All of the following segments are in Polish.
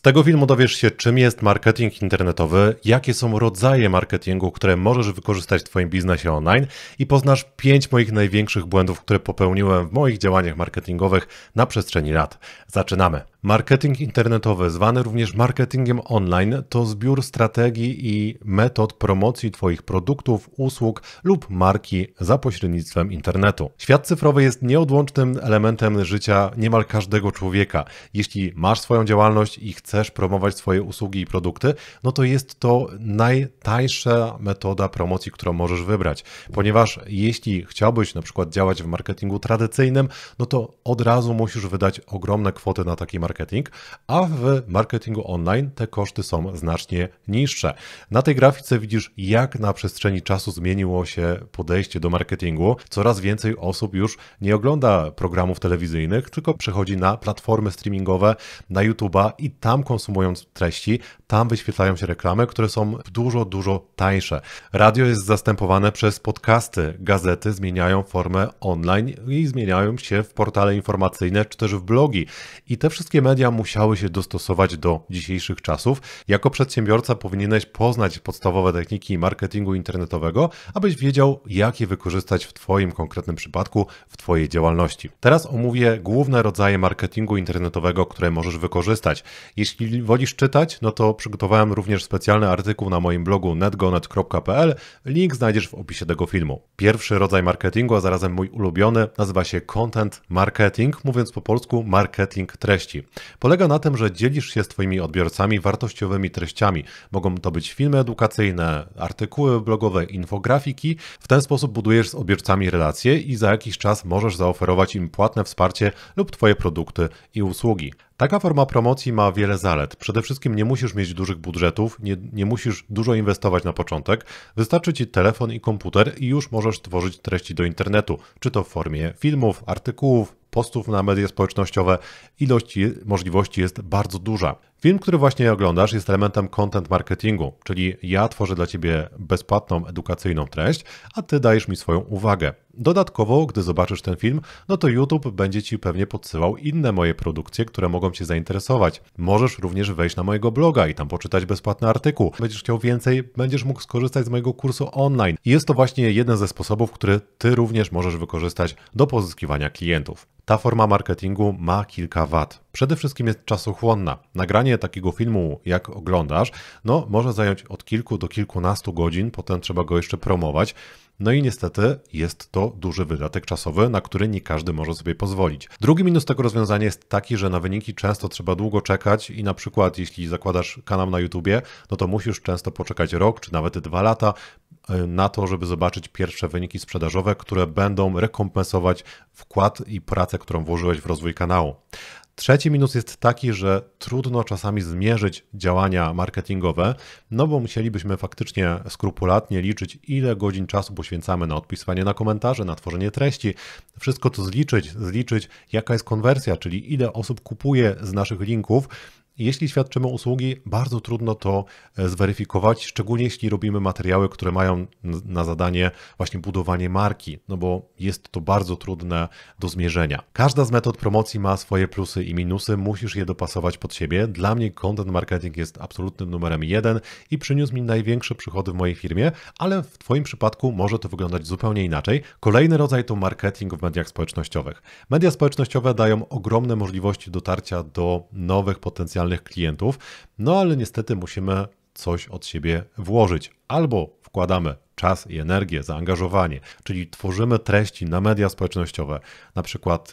Z tego filmu dowiesz się, czym jest marketing internetowy, jakie są rodzaje marketingu, które możesz wykorzystać w Twoim biznesie online i poznasz 5 moich największych błędów, które popełniłem w moich działaniach marketingowych na przestrzeni lat. Zaczynamy. Marketing internetowy, zwany również marketingiem online, to zbiór strategii i metod promocji Twoich produktów, usług lub marki za pośrednictwem internetu. Świat cyfrowy jest nieodłącznym elementem życia niemal każdego człowieka. Jeśli masz swoją działalność i chcesz promować swoje usługi i produkty, no to jest to najtańsza metoda promocji, którą możesz wybrać. Ponieważ jeśli chciałbyś na przykład działać w marketingu tradycyjnym, no to od razu musisz wydać ogromne kwoty na taki marketing, a w marketingu online te koszty są znacznie niższe. Na tej grafice widzisz, jak na przestrzeni czasu zmieniło się podejście do marketingu. Coraz więcej osób już nie ogląda programów telewizyjnych, tylko przechodzi na platformy streamingowe, na YouTube'a i tam konsumując treści, tam wyświetlają się reklamy, które są dużo tańsze. Radio jest zastępowane przez podcasty, gazety zmieniają formę online i zmieniają się w portale informacyjne czy też w blogi. I te wszystkie media musiały się dostosować do dzisiejszych czasów. Jako przedsiębiorca powinieneś poznać podstawowe techniki marketingu internetowego, abyś wiedział, jak je wykorzystać w Twoim konkretnym przypadku, w Twojej działalności. Teraz omówię główne rodzaje marketingu internetowego, które możesz wykorzystać. Jeśli wolisz czytać, no to przygotowałem również specjalny artykuł na moim blogu netgonet.pl. Link znajdziesz w opisie tego filmu. Pierwszy rodzaj marketingu, a zarazem mój ulubiony, nazywa się content marketing, mówiąc po polsku marketing treści. Polega na tym, że dzielisz się z Twoimi odbiorcami wartościowymi treściami. Mogą to być filmy edukacyjne, artykuły blogowe, infografiki. W ten sposób budujesz z odbiorcami relacje i za jakiś czas możesz zaoferować im płatne wsparcie lub Twoje produkty i usługi. Taka forma promocji ma wiele zalet. Przede wszystkim nie musisz mieć dużych budżetów, nie musisz dużo inwestować na początek. Wystarczy Ci telefon i komputer i już możesz tworzyć treści do internetu, czy to w formie filmów, artykułów, postów na media społecznościowe. Ilość możliwości jest bardzo duża. Film, który właśnie oglądasz, jest elementem content marketingu, czyli ja tworzę dla Ciebie bezpłatną, edukacyjną treść, a Ty dajesz mi swoją uwagę. Dodatkowo, gdy zobaczysz ten film, no to YouTube będzie Ci pewnie podsyłał inne moje produkcje, które mogą Cię zainteresować. Możesz również wejść na mojego bloga i tam poczytać bezpłatny artykuł. Będziesz chciał więcej, będziesz mógł skorzystać z mojego kursu online. I jest to właśnie jeden ze sposobów, który Ty również możesz wykorzystać do pozyskiwania klientów. Ta forma marketingu ma kilka wad. Przede wszystkim jest czasochłonna. Nagranie takiego filmu, jak oglądasz, no może zająć od kilku do kilkunastu godzin, potem trzeba go jeszcze promować. No i niestety jest to duży wydatek czasowy, na który nie każdy może sobie pozwolić. Drugi minus tego rozwiązania jest taki, że na wyniki często trzeba długo czekać i na przykład jeśli zakładasz kanał na YouTubie, no to musisz często poczekać rok czy nawet 2 lata na to, żeby zobaczyć pierwsze wyniki sprzedażowe, które będą rekompensować wkład i pracę, którą włożyłeś w rozwój kanału. Trzeci minus jest taki, że trudno czasami zmierzyć działania marketingowe, no bo musielibyśmy faktycznie skrupulatnie liczyć, ile godzin czasu poświęcamy na odpisywanie na komentarze, na tworzenie treści, wszystko to zliczyć, jaka jest konwersja, czyli ile osób kupuje z naszych linków. Jeśli świadczymy usługi, bardzo trudno to zweryfikować, szczególnie jeśli robimy materiały, które mają na zadanie właśnie budowanie marki, no bo jest to bardzo trudne do zmierzenia. Każda z metod promocji ma swoje plusy i minusy, musisz je dopasować pod siebie. Dla mnie content marketing jest absolutnym numerem 1 i przyniósł mi największe przychody w mojej firmie, ale w Twoim przypadku może to wyglądać zupełnie inaczej. Kolejny rodzaj to marketing w mediach społecznościowych. Media społecznościowe dają ogromne możliwości dotarcia do nowych potencjalnych klientów, no ale niestety musimy coś od siebie włożyć. Albo wkładamy czas i energię, zaangażowanie, czyli tworzymy treści na media społecznościowe, na przykład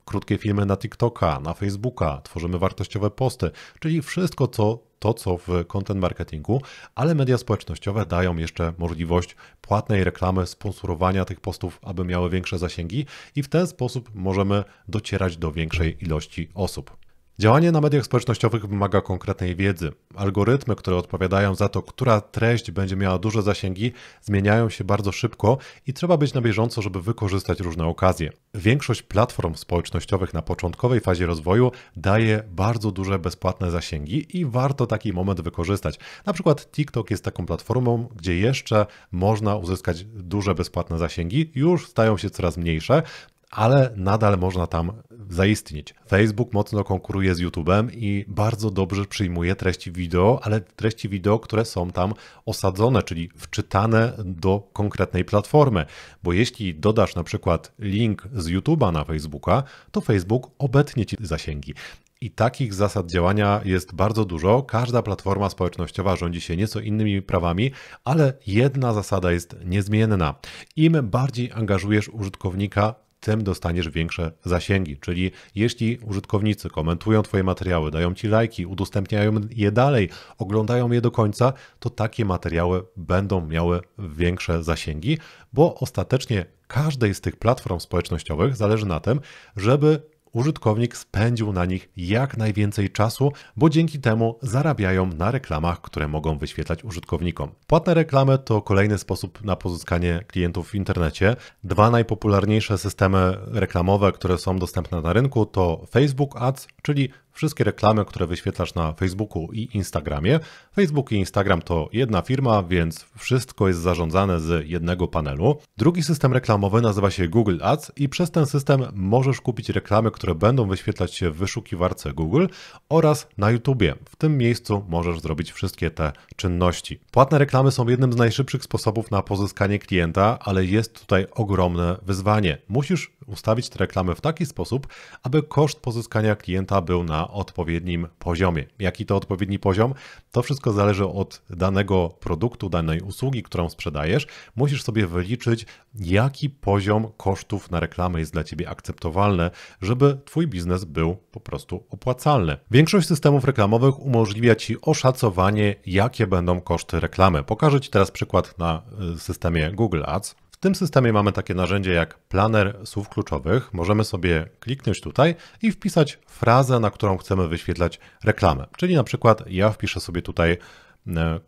krótkie filmy na TikToka, na Facebooka, tworzymy wartościowe posty, czyli wszystko co w content marketingu, ale media społecznościowe dają jeszcze możliwość płatnej reklamy, sponsorowania tych postów, aby miały większe zasięgi i w ten sposób możemy docierać do większej ilości osób. Działanie na mediach społecznościowych wymaga konkretnej wiedzy. Algorytmy, które odpowiadają za to, która treść będzie miała duże zasięgi, zmieniają się bardzo szybko i trzeba być na bieżąco, żeby wykorzystać różne okazje. Większość platform społecznościowych na początkowej fazie rozwoju daje bardzo duże bezpłatne zasięgi i warto taki moment wykorzystać. Na przykład TikTok jest taką platformą, gdzie jeszcze można uzyskać duże bezpłatne zasięgi, już stają się coraz mniejsze, ale nadal można tam zaistnieć. Facebook mocno konkuruje z YouTube'em i bardzo dobrze przyjmuje treści wideo, ale treści wideo, które są tam osadzone, czyli wczytane do konkretnej platformy, bo jeśli dodasz na przykład link z YouTube'a na Facebooka, to Facebook obetnie ci zasięgi. I takich zasad działania jest bardzo dużo. Każda platforma społecznościowa rządzi się nieco innymi prawami, ale jedna zasada jest niezmienna. Im bardziej angażujesz użytkownika, tym dostaniesz większe zasięgi. Czyli jeśli użytkownicy komentują Twoje materiały, dają Ci lajki, udostępniają je dalej, oglądają je do końca, to takie materiały będą miały większe zasięgi, bo ostatecznie każdej z tych platform społecznościowych zależy na tym, żeby użytkownik spędził na nich jak najwięcej czasu, bo dzięki temu zarabiają na reklamach, które mogą wyświetlać użytkownikom. Płatne reklamy to kolejny sposób na pozyskanie klientów w internecie. Dwa najpopularniejsze systemy reklamowe, które są dostępne na rynku, to Facebook Ads, czyli wszystkie reklamy, które wyświetlasz na Facebooku i Instagramie. Facebook i Instagram to jedna firma, więc wszystko jest zarządzane z jednego panelu. Drugi system reklamowy nazywa się Google Ads i przez ten system możesz kupić reklamy, które będą wyświetlać się w wyszukiwarce Google oraz na YouTubie. W tym miejscu możesz zrobić wszystkie te czynności. Płatne reklamy są jednym z najszybszych sposobów na pozyskanie klienta, ale jest tutaj ogromne wyzwanie. Musisz ustawić te reklamy w taki sposób, aby koszt pozyskania klienta był na odpowiednim poziomie. Jaki to odpowiedni poziom? To wszystko zależy od danego produktu, danej usługi, którą sprzedajesz. Musisz sobie wyliczyć, jaki poziom kosztów na reklamę jest dla Ciebie akceptowalny, żeby Twój biznes był po prostu opłacalny. Większość systemów reklamowych umożliwia Ci oszacowanie, jakie będą koszty reklamy. Pokażę Ci teraz przykład na systemie Google Ads. W tym systemie mamy takie narzędzie jak planer słów kluczowych. Możemy sobie kliknąć tutaj i wpisać frazę, na którą chcemy wyświetlać reklamę. Czyli na przykład ja wpiszę sobie tutaj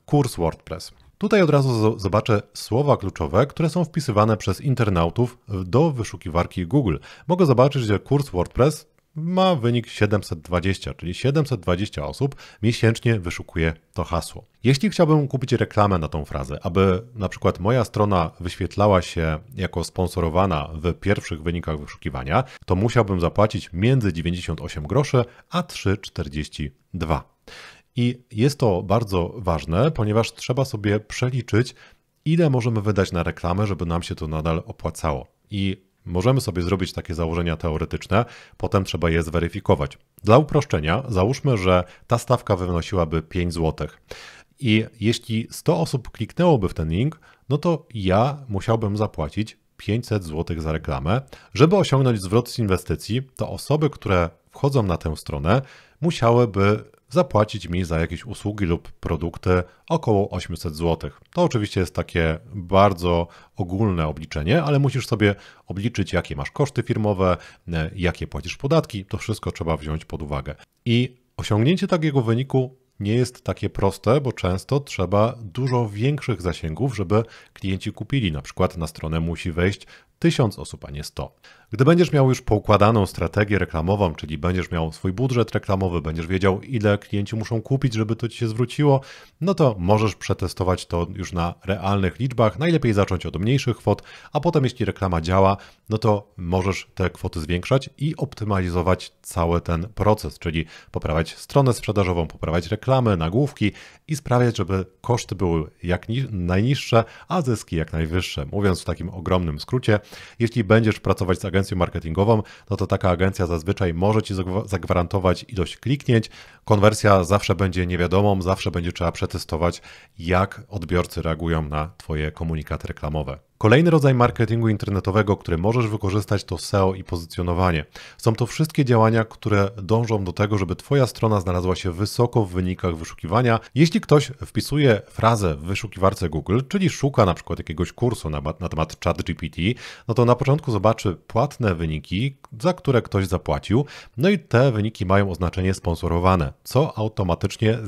kurs WordPress. Tutaj od razu zobaczę słowa kluczowe, które są wpisywane przez internautów do wyszukiwarki Google. Mogę zobaczyć, że kurs WordPress ma wynik 720, czyli 720 osób miesięcznie wyszukuje to hasło. Jeśli chciałbym kupić reklamę na tą frazę, aby na przykład moja strona wyświetlała się jako sponsorowana w pierwszych wynikach wyszukiwania, to musiałbym zapłacić między 98 groszy a 3,42. I jest to bardzo ważne, ponieważ trzeba sobie przeliczyć, ile możemy wydać na reklamę, żeby nam się to nadal opłacało. I możemy sobie zrobić takie założenia teoretyczne, potem trzeba je zweryfikować. Dla uproszczenia załóżmy, że ta stawka wynosiłaby 5 zł. I jeśli 100 osób kliknęłoby w ten link, no to ja musiałbym zapłacić 500 zł za reklamę. Żeby osiągnąć zwrot z inwestycji, to osoby, które wchodzą na tę stronę, musiałyby zapłacić mi za jakieś usługi lub produkty około 800 zł. To oczywiście jest takie bardzo ogólne obliczenie, ale musisz sobie obliczyć, jakie masz koszty firmowe, jakie płacisz podatki, to wszystko trzeba wziąć pod uwagę. I osiągnięcie takiego wyniku nie jest takie proste, bo często trzeba dużo większych zasięgów, żeby klienci kupili. Na przykład na stronę musi wejść 1000 osób, a nie 100. Gdy będziesz miał już poukładaną strategię reklamową, czyli będziesz miał swój budżet reklamowy, będziesz wiedział, ile klienci muszą kupić, żeby to Ci się zwróciło, no to możesz przetestować to już na realnych liczbach. Najlepiej zacząć od mniejszych kwot, a potem jeśli reklama działa, no to możesz te kwoty zwiększać i optymalizować cały ten proces, czyli poprawiać stronę sprzedażową, poprawiać reklamy, nagłówki i sprawiać, żeby koszty były jak najniższe, a zyski jak najwyższe. Mówiąc w takim ogromnym skrócie, jeśli będziesz pracować z agencją marketingową, no to taka agencja zazwyczaj może Ci zagwarantować ilość kliknięć. Konwersja zawsze będzie niewiadomą, zawsze będzie trzeba przetestować, jak odbiorcy reagują na Twoje komunikaty reklamowe. Kolejny rodzaj marketingu internetowego, który możesz wykorzystać, to SEO i pozycjonowanie. Są to wszystkie działania, które dążą do tego, żeby Twoja strona znalazła się wysoko w wynikach wyszukiwania. Jeśli ktoś wpisuje frazę w wyszukiwarce Google, czyli szuka na przykład jakiegoś kursu na temat ChatGPT, no to na początku zobaczy płatne wyniki, za które ktoś zapłacił, no i te wyniki mają oznaczenie sponsorowane, co automatycznie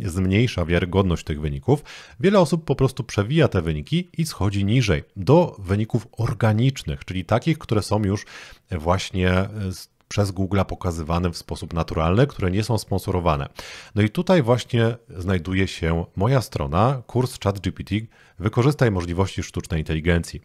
zmniejsza wiarygodność tych wyników. Wiele osób po prostu przewija te wyniki i schodzi niżej, do wyników organicznych, czyli takich, które są już właśnie przez Google pokazywane w sposób naturalny, które nie są sponsorowane. No i tutaj właśnie znajduje się moja strona, kurs ChatGPT. Wykorzystaj możliwości sztucznej inteligencji.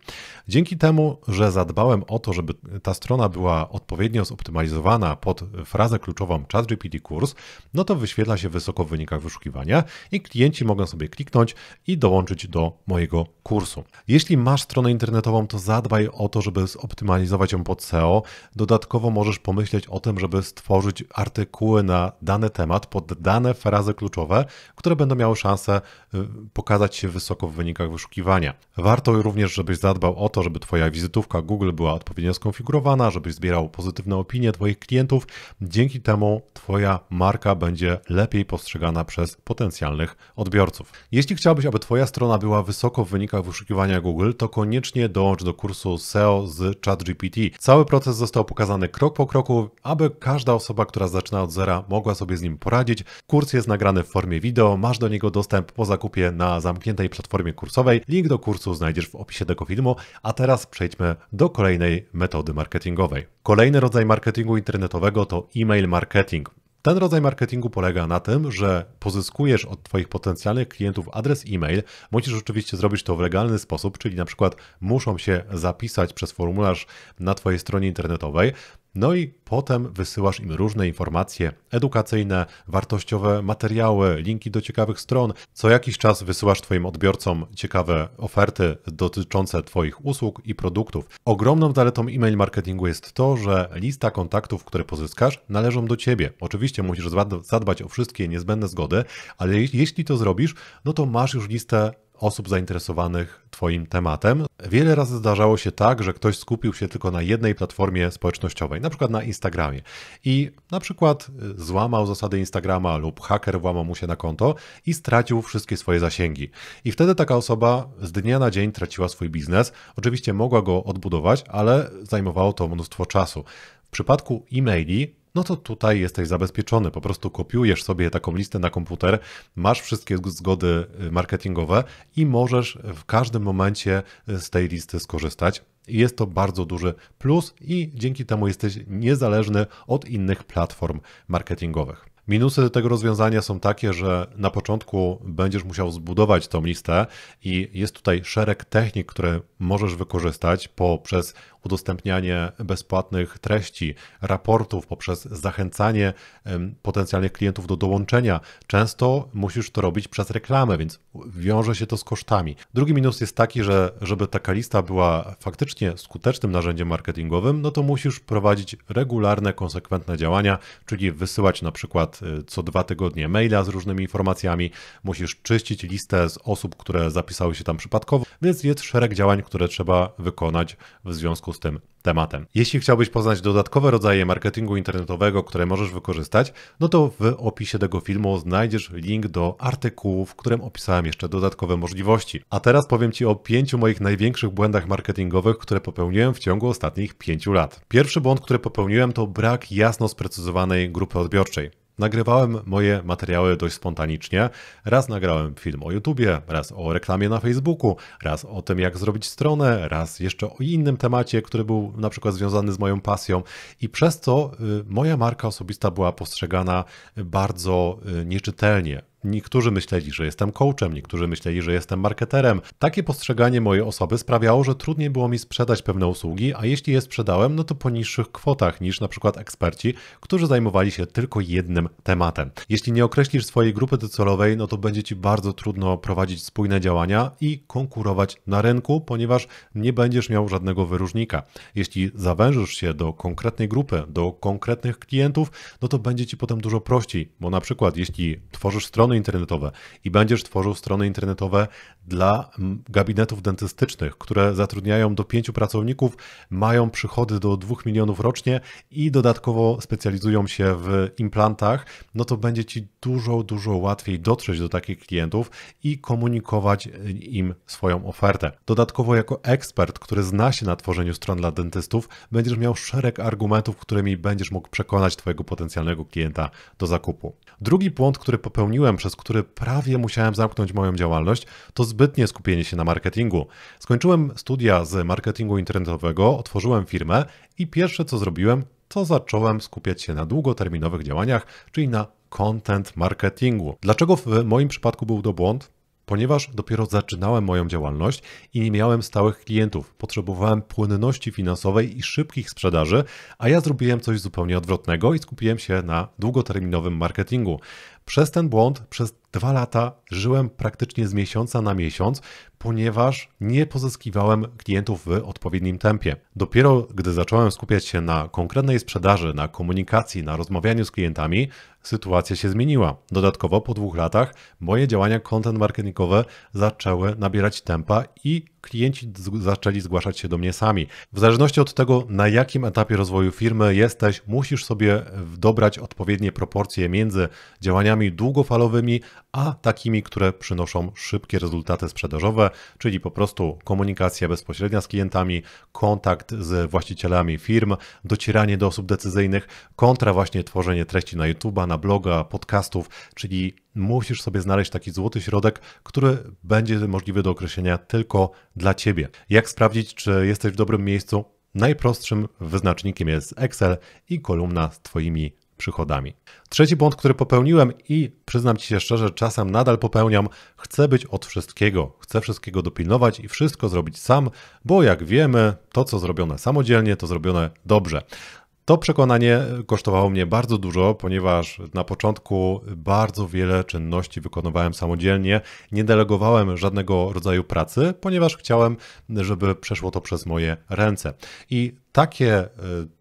Dzięki temu, że zadbałem o to, żeby ta strona była odpowiednio zoptymalizowana pod frazę kluczową ChatGPT kurs, no to wyświetla się wysoko w wynikach wyszukiwania i klienci mogą sobie kliknąć i dołączyć do mojego kursu. Jeśli masz stronę internetową, to zadbaj o to, żeby zoptymalizować ją pod SEO. Dodatkowo możesz pomyśleć o tym, żeby stworzyć artykuły na dany temat pod dane frazy kluczowe, które będą miały szansę pokazać się wysoko w wynikach wyszukiwania. Warto również, żebyś zadbał o to, żeby Twoja wizytówka Google była odpowiednio skonfigurowana, żebyś zbierał pozytywne opinie Twoich klientów. Dzięki temu Twoja marka będzie lepiej postrzegana przez potencjalnych odbiorców. Jeśli chciałbyś, aby Twoja strona była wysoko w wynikach wyszukiwania Google, to koniecznie dołącz do kursu SEO z ChatGPT. Cały proces został pokazany krok po kroku, aby każda osoba, która zaczyna od zera, mogła sobie z nim poradzić. Kurs jest nagrany w formie wideo, masz do niego dostęp po zakupie na zamkniętej platformie kursowej. Link do kursu znajdziesz w opisie tego filmu, a teraz przejdźmy do kolejnej metody marketingowej. Kolejny rodzaj marketingu internetowego to e-mail marketing. Ten rodzaj marketingu polega na tym, że pozyskujesz od Twoich potencjalnych klientów adres e-mail. Musisz oczywiście zrobić to w legalny sposób, czyli na przykład muszą się zapisać przez formularz na Twojej stronie internetowej. No i potem wysyłasz im różne informacje edukacyjne, wartościowe materiały, linki do ciekawych stron. Co jakiś czas wysyłasz Twoim odbiorcom ciekawe oferty dotyczące Twoich usług i produktów. Ogromną zaletą e-mail marketingu jest to, że lista kontaktów, które pozyskasz, należą do Ciebie. Oczywiście musisz zadbać o wszystkie niezbędne zgody, ale jeśli to zrobisz, no to masz już listę osób zainteresowanych Twoim tematem. Wiele razy zdarzało się tak, że ktoś skupił się tylko na jednej platformie społecznościowej, na przykład na Instagramie i na przykład złamał zasady Instagrama lub haker włamał mu się na konto i stracił wszystkie swoje zasięgi. I wtedy taka osoba z dnia na dzień traciła swój biznes. Oczywiście mogła go odbudować, ale zajmowało to mnóstwo czasu. W przypadku e-maili no to tutaj jesteś zabezpieczony. Po prostu kopiujesz sobie taką listę na komputer, masz wszystkie zgody marketingowe i możesz w każdym momencie z tej listy skorzystać. Jest to bardzo duży plus i dzięki temu jesteś niezależny od innych platform marketingowych. Minusy tego rozwiązania są takie, że na początku będziesz musiał zbudować tą listę i jest tutaj szereg technik, które możesz wykorzystać poprzez udostępnianie bezpłatnych treści, raportów, poprzez zachęcanie potencjalnych klientów do dołączenia. Często musisz to robić przez reklamę, więc wiąże się to z kosztami. Drugi minus jest taki, że żeby taka lista była faktycznie skutecznym narzędziem marketingowym, no to musisz prowadzić regularne, konsekwentne działania, czyli wysyłać na przykład co 2 tygodnie maila z różnymi informacjami, musisz czyścić listę z osób, które zapisały się tam przypadkowo, więc jest szereg działań, które trzeba wykonać w związku z tym tematem. Jeśli chciałbyś poznać dodatkowe rodzaje marketingu internetowego, które możesz wykorzystać, no to w opisie tego filmu znajdziesz link do artykułu, w którym opisałem jeszcze dodatkowe możliwości. A teraz powiem Ci o 5 moich największych błędach marketingowych, które popełniłem w ciągu ostatnich 5 lat. Pierwszy błąd, który popełniłem, to brak jasno sprecyzowanej grupy odbiorczej. Nagrywałem moje materiały dość spontanicznie. Raz nagrałem film o YouTubie, raz o reklamie na Facebooku, raz o tym, jak zrobić stronę, raz jeszcze o innym temacie, który był na przykład związany z moją pasją i przez to moja marka osobista była postrzegana bardzo nieczytelnie. Niektórzy myśleli, że jestem coachem, niektórzy myśleli, że jestem marketerem. Takie postrzeganie mojej osoby sprawiało, że trudniej było mi sprzedać pewne usługi, a jeśli je sprzedałem, no to po niższych kwotach niż na przykład eksperci, którzy zajmowali się tylko jednym tematem. Jeśli nie określisz swojej grupy docelowej, no to będzie Ci bardzo trudno prowadzić spójne działania i konkurować na rynku, ponieważ nie będziesz miał żadnego wyróżnika. Jeśli zawężysz się do konkretnej grupy, do konkretnych klientów, no to będzie Ci potem dużo prościej, bo na przykład jeśli tworzysz strony internetowe i będziesz tworzył strony internetowe dla gabinetów dentystycznych, które zatrudniają do 5 pracowników, mają przychody do 2 milionów rocznie i dodatkowo specjalizują się w implantach, no to będzie Ci dużo łatwiej dotrzeć do takich klientów i komunikować im swoją ofertę. Dodatkowo jako ekspert, który zna się na tworzeniu stron dla dentystów, będziesz miał szereg argumentów, którymi będziesz mógł przekonać Twojego potencjalnego klienta do zakupu. Drugi błąd, który popełniłem, przez który prawie musiałem zamknąć moją działalność, to zbytnie skupienie się na marketingu. Skończyłem studia z marketingu internetowego, otworzyłem firmę i pierwsze co zrobiłem, to zacząłem skupiać się na długoterminowych działaniach, czyli na content marketingu. Dlaczego w moim przypadku był to błąd? Ponieważ dopiero zaczynałem moją działalność i nie miałem stałych klientów. Potrzebowałem płynności finansowej i szybkich sprzedaży, a ja zrobiłem coś zupełnie odwrotnego i skupiłem się na długoterminowym marketingu. Przez ten błąd, przez 2 lata żyłem praktycznie z miesiąca na miesiąc, ponieważ nie pozyskiwałem klientów w odpowiednim tempie. Dopiero gdy zacząłem skupiać się na konkretnej sprzedaży, na komunikacji, na rozmawianiu z klientami, sytuacja się zmieniła. Dodatkowo po 2 latach moje działania content marketingowe zaczęły nabierać tempa i klienci zaczęli zgłaszać się do mnie sami. W zależności od tego, na jakim etapie rozwoju firmy jesteś, musisz sobie dobrać odpowiednie proporcje między działaniami długofalowymi, a takimi, które przynoszą szybkie rezultaty sprzedażowe, czyli po prostu komunikacja bezpośrednia z klientami, kontakt z właścicielami firm, docieranie do osób decyzyjnych, kontra właśnie tworzenie treści na YouTube'a, na bloga, podcastów, czyli musisz sobie znaleźć taki złoty środek, który będzie możliwy do określenia tylko dla Ciebie. Jak sprawdzić, czy jesteś w dobrym miejscu? Najprostszym wyznacznikiem jest Excel i kolumna z Twoimi przychodami. Trzeci błąd, który popełniłem i przyznam Ci się szczerze, czasem nadal popełniam, chcę być od wszystkiego, chcę wszystkiego dopilnować i wszystko zrobić sam, bo jak wiemy, to co zrobione samodzielnie, to zrobione dobrze. To przekonanie kosztowało mnie bardzo dużo, ponieważ na początku bardzo wiele czynności wykonywałem samodzielnie, nie delegowałem żadnego rodzaju pracy, ponieważ chciałem, żeby przeszło to przez moje ręce. I takie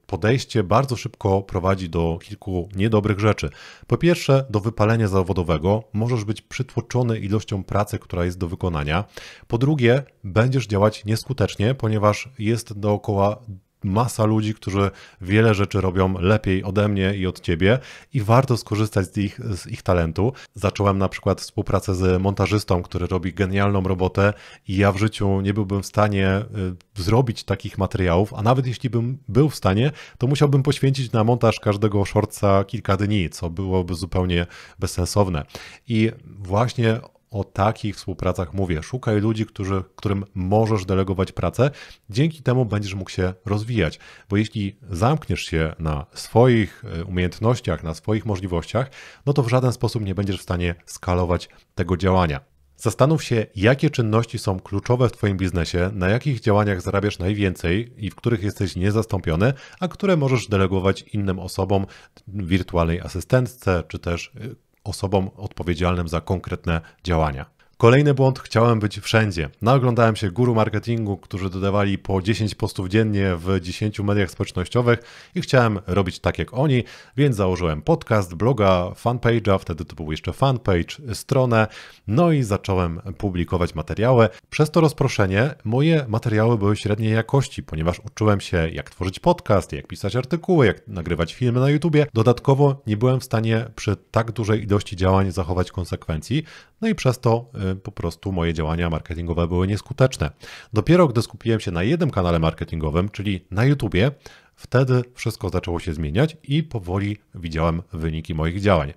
podejście bardzo szybko prowadzi do kilku niedobrych rzeczy. Po pierwsze, do wypalenia zawodowego możesz być przytłoczony ilością pracy, która jest do wykonania. Po drugie, będziesz działać nieskutecznie, ponieważ jest dookoła masa ludzi, którzy wiele rzeczy robią lepiej ode mnie i od Ciebie i warto skorzystać z ich talentu. Zacząłem na przykład współpracę z montażystą, który robi genialną robotę i ja w życiu nie byłbym w stanie zrobić takich materiałów, a nawet jeśli bym był w stanie, to musiałbym poświęcić na montaż każdego shortsa kilka dni, co byłoby zupełnie bezsensowne. I właśnie o takich współpracach mówię. Szukaj ludzi, którym możesz delegować pracę. Dzięki temu będziesz mógł się rozwijać, bo jeśli zamkniesz się na swoich umiejętnościach, na swoich możliwościach, no to w żaden sposób nie będziesz w stanie skalować tego działania. Zastanów się, jakie czynności są kluczowe w Twoim biznesie, na jakich działaniach zarabiasz najwięcej i w których jesteś niezastąpiony, a które możesz delegować innym osobom, wirtualnej asystentce, czy też osobom odpowiedzialnym za konkretne działania. Kolejny błąd, chciałem być wszędzie. Naoglądałem się guru marketingu, którzy dodawali po 10 postów dziennie w 10 mediach społecznościowych i chciałem robić tak jak oni, więc założyłem podcast, bloga, fanpage'a, wtedy to był jeszcze fanpage, stronę, no i zacząłem publikować materiały. Przez to rozproszenie moje materiały były średniej jakości, ponieważ uczyłem się jak tworzyć podcast, jak pisać artykuły, jak nagrywać filmy na YouTubie. Dodatkowo nie byłem w stanie przy tak dużej ilości działań zachować konsekwencji, no i przez to po prostu moje działania marketingowe były nieskuteczne. Dopiero gdy skupiłem się na jednym kanale marketingowym, czyli na YouTubie, wtedy wszystko zaczęło się zmieniać i powoli widziałem wyniki moich działań.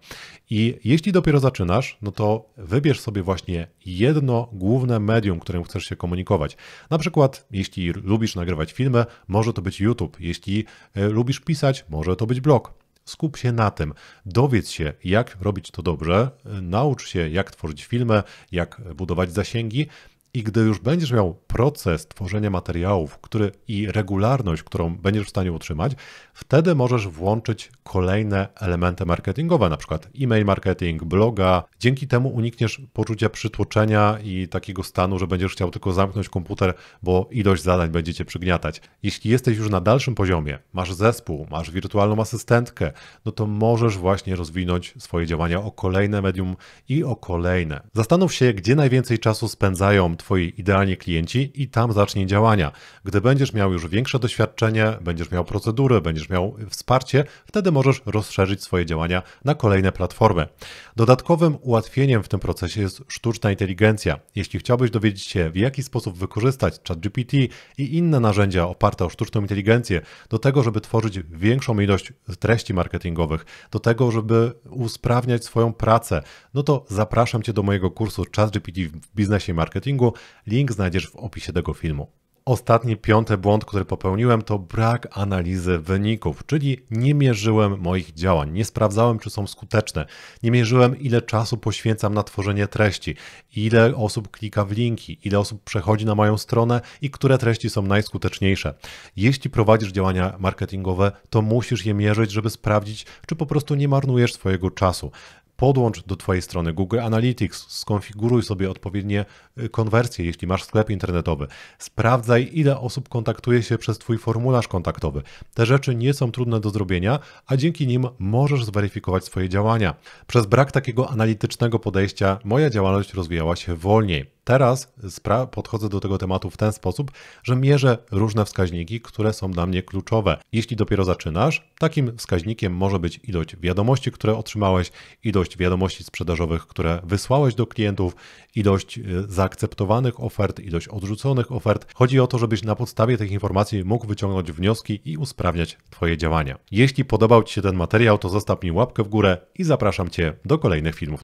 I jeśli dopiero zaczynasz, no to wybierz sobie właśnie jedno główne medium, którym chcesz się komunikować. Na przykład, jeśli lubisz nagrywać filmy, może to być YouTube. Jeśli lubisz pisać, może to być blog. Skup się na tym, dowiedz się, jak robić to dobrze, naucz się, jak tworzyć filmy, jak budować zasięgi i gdy już będziesz miał proces tworzenia materiałów i regularność, którą będziesz w stanie utrzymać, wtedy możesz włączyć kolejne elementy marketingowe, na przykład e-mail marketing, bloga. Dzięki temu unikniesz poczucia przytłoczenia i takiego stanu, że będziesz chciał tylko zamknąć komputer, bo ilość zadań będzie cię przygniatać. Jeśli jesteś już na dalszym poziomie, masz zespół, masz wirtualną asystentkę, no to możesz właśnie rozwinąć swoje działania o kolejne medium i o kolejne. Zastanów się, gdzie najwięcej czasu spędzają Twoi idealni klienci i tam zacznij działania. Gdy będziesz miał już większe doświadczenie, będziesz miał procedury, będziesz miał wsparcie, wtedy możesz rozszerzyć swoje działania na kolejne platformy. Dodatkowym ułatwieniem w tym procesie jest sztuczna inteligencja. Jeśli chciałbyś dowiedzieć się, w jaki sposób wykorzystać ChatGPT i inne narzędzia oparte o sztuczną inteligencję do tego, żeby tworzyć większą ilość treści marketingowych, do tego, żeby usprawniać swoją pracę, no to zapraszam Cię do mojego kursu ChatGPT w biznesie i marketingu. Link znajdziesz w opisie tego filmu. Ostatni, piąty błąd, który popełniłem, to brak analizy wyników, czyli nie mierzyłem moich działań, nie sprawdzałem, czy są skuteczne, nie mierzyłem, ile czasu poświęcam na tworzenie treści, ile osób klika w linki, ile osób przechodzi na moją stronę i które treści są najskuteczniejsze. Jeśli prowadzisz działania marketingowe, to musisz je mierzyć, żeby sprawdzić, czy po prostu nie marnujesz swojego czasu. Podłącz do Twojej strony Google Analytics, skonfiguruj sobie odpowiednie konwersje, jeśli masz sklep internetowy. Sprawdzaj, ile osób kontaktuje się przez Twój formularz kontaktowy. Te rzeczy nie są trudne do zrobienia, a dzięki nim możesz zweryfikować swoje działania. Przez brak takiego analitycznego podejścia moja działalność rozwijała się wolniej. Teraz podchodzę do tego tematu w ten sposób, że mierzę różne wskaźniki, które są dla mnie kluczowe. Jeśli dopiero zaczynasz, takim wskaźnikiem może być ilość wiadomości, które otrzymałeś, ilość wiadomości sprzedażowych, które wysłałeś do klientów, ilość zaakceptowanych ofert, ilość odrzuconych ofert. Chodzi o to, żebyś na podstawie tych informacji mógł wyciągnąć wnioski i usprawniać Twoje działania. Jeśli podobał Ci się ten materiał, to zostaw mi łapkę w górę i zapraszam Cię do kolejnych filmów.